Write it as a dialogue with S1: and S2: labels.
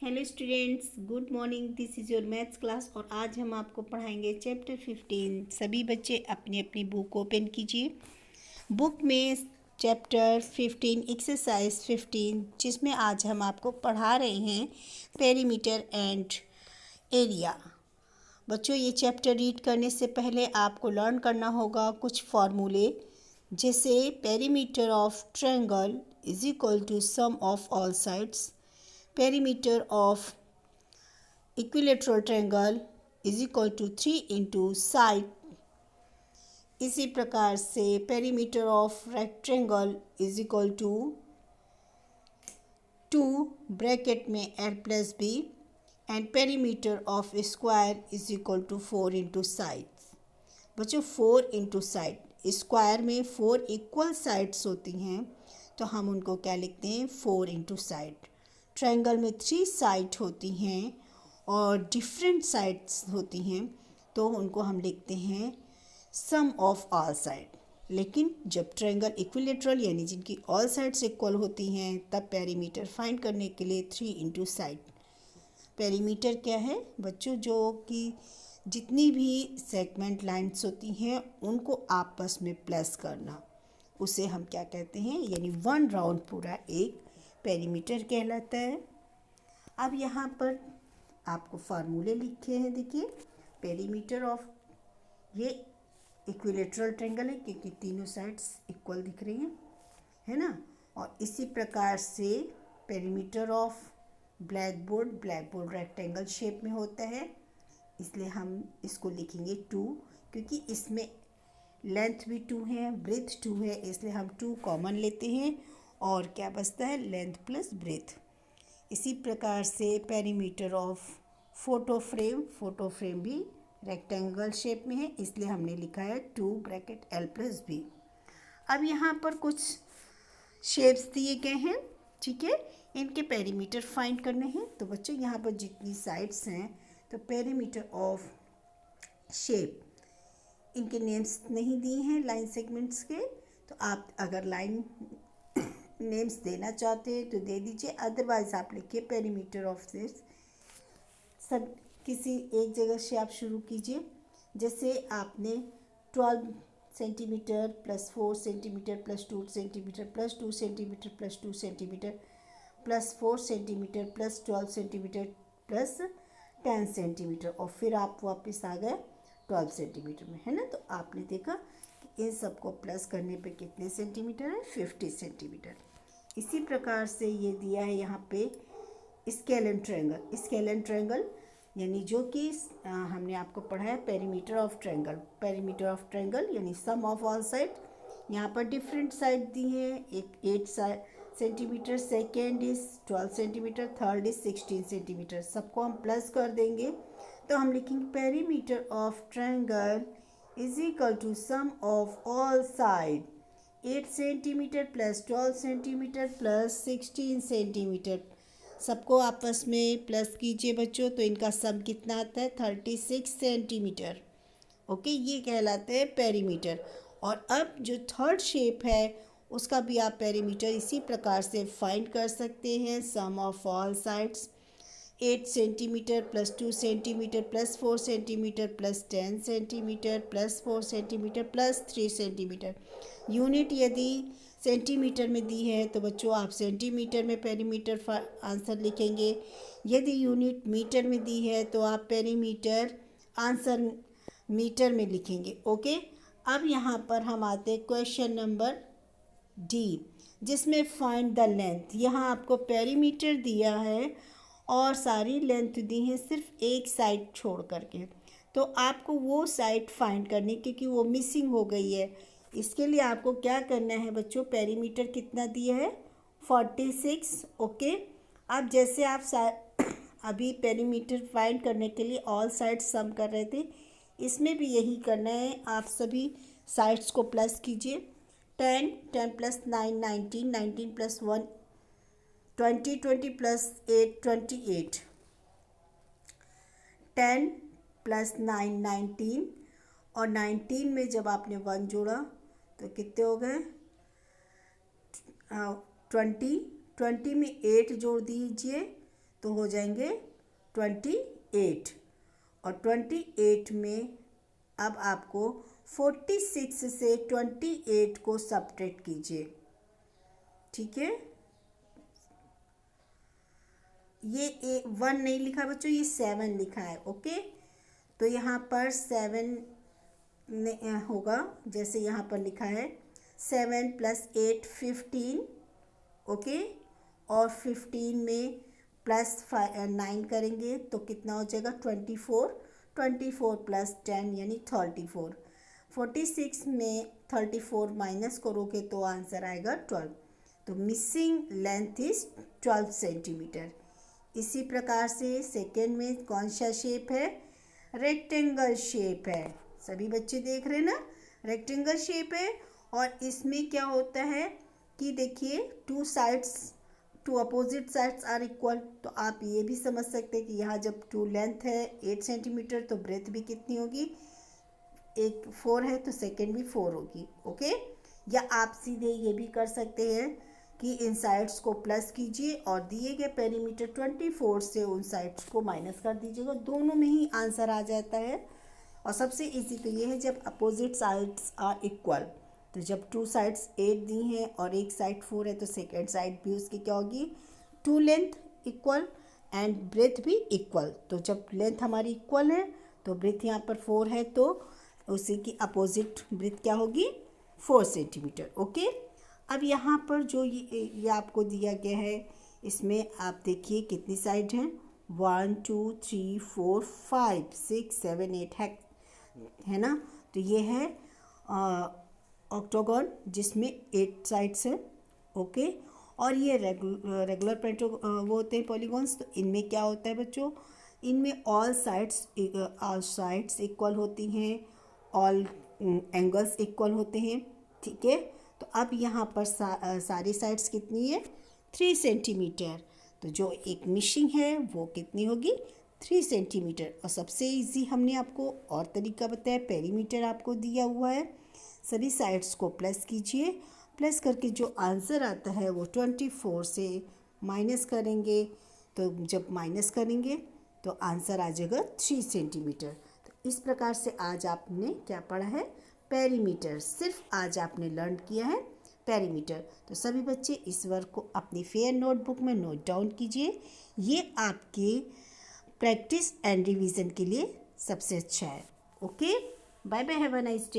S1: Hello students, good morning. This is your maths class और आज हम आपको पढ़ाएंगे चैप्टर 15। सभी बच्चे अपनी अपनी बुक ओपन कीजिए। बुक में चैप्टर 15 एक्सरसाइज 15, जिसमें आज हम आपको पढ़ा रहे हैं पेरीमीटर एंड एरिया। बच्चों, ये चैप्टर रीड करने से पहले आपको लर्न करना होगा कुछ फार्मूले, जैसे perimeter of triangle is equal to sum of all sides, perimeter of equilateral triangle is equal to 3 into side। इसी प्रकार से perimeter of rectangle is equal to 2 bracket में l plus b and perimeter of square is equal to 4 into sides। बच्चों, 4 into side, square में 4 equal sides होती हैं तो हम उनको क्या लिखते हैं, 4 into साइड। ट्रायंगल में 3 साइड होती हैं और डिफरेंट साइड्स होती हैं तो उनको हम लिखते हैं सम ऑफ ऑल साइड। लेकिन जब ट्रायंगल इक्विलेटरल यानी जिनकी ऑल साइड्स इक्वल होती हैं तब पेरीमीटर फाइंड करने के लिए 3 इंटू साइड। पेरीमीटर क्या है बच्चों? जो कि जितनी भी सेगमेंट लाइन्स होती हैं उनको आपस में प्लस करना, उसे हम क्या कहते हैं, यानी 1 राउंड पूरा एक पेरीमीटर कहलाता है। अब यहाँ पर आपको फार्मूले लिखे हैं, देखिए। पेरीमीटर ऑफ, ये इक्विलेटरल ट्रायंगल है क्योंकि तीनों साइड्स इक्वल दिख रही हैं, है ना। और इसी प्रकार से perimeter of black board rectangle shape में होता है, इसलिए हम इसको लिखेंगे 2, क्योंकि इसमें लेंथ भी 2 है, ब्रेथ 2 है, इसलिए हम 2 कॉमन लेते हैं और क्या बचता है, लेंथ प्लस ब्रेथ। इसी प्रकार से पेरीमीटर ऑफ फोटो फ्रेम भी रेक्टेंगल शेप में है, इसलिए हमने लिखा है 2 ब्रैकेट l plus b। अब यहाँ पर कुछ शेप्स दिए गए हैं, ठीक है, इनके पेरीमीटर फाइंड करने हैं। तो बच्चों, यहाँ पर जितनी साइड्स हैं तो पेरीमीटर ऑफ शेप, इनके नेम्स नहीं दिए हैं लाइन सेगमेंट्स के, तो आप अगर लाइन नेम्स देना चाहते हैं तो दे दीजिए, अदरवाइज आप लिखिए पेरीमीटर ऑफ दिस। सब किसी एक जगह से आप शुरू कीजिए। जैसे आपने 12 centimetre plus 4 centimetre plus 2 centimetre plus 2 centimetre plus 2 centimetre plus 4 centimetre plus 12 centimetre plus 10 centimetre और फिर आप वापस आ गए 12 सेंटीमीटर में, है ना। तो आपने देखा कि इन सबको प्लस करने पे कितने सेंटीमीटर है, 50 सेंटीमीटर। इसी प्रकार से ये दिया है यहाँ पे स्केलन ट्रायंगल यानी जो कि हमने आपको पढ़ा है पेरीमीटर ऑफ ट्रायंगल यानी सम ऑफ ऑल साइड। यहाँ पर डिफरेंट साइड दी हैं, एक 8 centimetre, second is 12 centimetre, third is 16 centimetre. सबको हम प्लस कर देंगे तो हम लिखेंगे perimeter of triangle is equal to sum of all side 8 centimetre plus 12 centimetre plus 16 centimetre. सबको आपस में प्लस कीजिए बच्चों, तो इनका सम कितना आता है, 36 सेंटीमीटर। ओके, ये कहलाते हैं पेरीमीटर। और अब जो थर्ड शेप है उसका भी आप पेरीमीटर इसी प्रकार से फाइंड कर सकते हैं, sum of all sides 8 centimetre plus 2 centimetre plus 4 centimetre plus 10 centimetre plus 4 centimetre plus 3 centimetre. Unit यदि सेंटीमीटर में दी है तो बच्चों आप सेंटीमीटर में पेरीमीटर आंसर लिखेंगे, यदि यूनिट मीटर में दी है तो आप पेरीमीटर आंसर मीटर में लिखेंगे। ओके, अब यहाँ पर हम आते हैं क्वेश्चन नंबर डी, जिसमें फाइंड द लेंथ। यहाँ आपको पेरीमीटर दिया है और सारी लेंथ दी है सिर्फ एक साइड छोड़ करके, तो आपको वो साइड फाइंड करनी, क्योंकि वो मिसिंग हो गई है। इसके लिए आपको क्या करना है बच्चों, पेरीमीटर कितना दिया है, 46। ओके, अब जैसे आप अभी पेरीमीटर फाइंड करने के लिए ऑल साइड्स सम कर रहे थे, इसमें भी यही करना है। आप सभी साइड्स को प्लस कीजिए, 10 प्लस 9 19, 19 प्लस 1 20, 20 प्लस 8 28, 10 प्लस 9 19, और 19 में जब आपने 1 जोड़ा तो कितने हो गए, 20 में 8 जोड़ दीजिए तो हो जाएंगे 28, और 28 में अब आपको 46 से 28 को सब्ट्रैक्ट कीजिए, ठीक है। ये 1 नहीं लिखा बच्चों, ये 7 लिखा है, ओके। तो यहाँ पर 7 होगा, जैसे यहाँ पर लिखा है 7 + 8 15, ओके। और 15 में +9 करेंगे तो कितना हो जाएगा 24, 24 + 10 यानी 34। 46 में 34 माइनस करोगे तो आंसर आएगा 12। तो मिसिंग लेंथ इज 12 सेंटीमीटर। इसी प्रकार से सेकेंड में कौन सा शेप है, रेक्टेंगल शेप है। सभी बच्चे देख रहे हैं ना, रेक्टेंगल शेप है। और इसमें क्या होता है कि देखिए two opposite sides are equal. तो आप ये भी समझ सकते हैं कि यहाँ जब टू लेंथ है 8 सेंटीमीटर तो ब्रेथ भी कितनी होगी, एक 4 है तो सेकेंड भी 4 होगी, ओके। या आप सीधे ये भी कर सकते हैं कि इन साइड्स को प्लस कीजिए और दिए गए पेरीमीटर 24 से उन साइड्स को माइनस कर दीजिएगा, दोनों में ही आंसर आ जाता है। और सबसे इजी तो ये है जब अपोजिट साइड्स आर इक्वल। तो जब टू साइड्स 8 दी हैं और एक साइड 4 है तो सेकेंड साइड भी उसकी क्या होगी, two length equal and breadth भी इक्वल। तो जब लेंथ हमारी इक्वल है तो ब्रेथ यहाँ पर 4 है तो उसी की अपोजिट ब्रेथ क्या होगी 4 सेंटीमीटर, ओके। अब यहाँ पर जो ये आपको दिया गया है, इसमें आप देखिए कितनी साइड हैं, 1 2 3 4 5 6 7 8 है ना। तो ये है ऑक्टोगन जिसमें 8 साइड्स हैं, ओके। और ये रेगुलर वो होते हैं पॉलीगॉन्स। तो इनमें क्या होता है बच्चों, इनमें ऑल साइड्स इक्वल होती हैं, ऑल एंगल्स इक्वल होते हैं, ठीक है। तो अब यहाँ पर सारी साइड्स कितनी है 3 सेंटीमीटर। तो जो एक मिसिंग है वो कितनी होगी 3 सेंटीमीटर। और सबसे इजी हमने आपको और तरीका बताया, पेरीमीटर आपको दिया हुआ है, सभी साइड्स को प्लस कीजिए, प्लस करके जो आंसर आता है वो 24 से माइनस करेंगे। तो जब माइनस करेंगे तो आंसर आ जाएगा 3 सेंटीमीटर। तो इस प्रकार से आज आपने क्या पढ़ा है, पेरीमीटर। सिर्फ आज आपने लर्न किया है पेरीमीटर। तो सभी बच्चे इस वर्क को अपनी फेयर नोटबुक में नोट डाउन कीजिए। ये आपके प्रैक्टिस एंड रिवीजन के लिए सबसे अच्छा है, okay. Bye bye, have a nice day.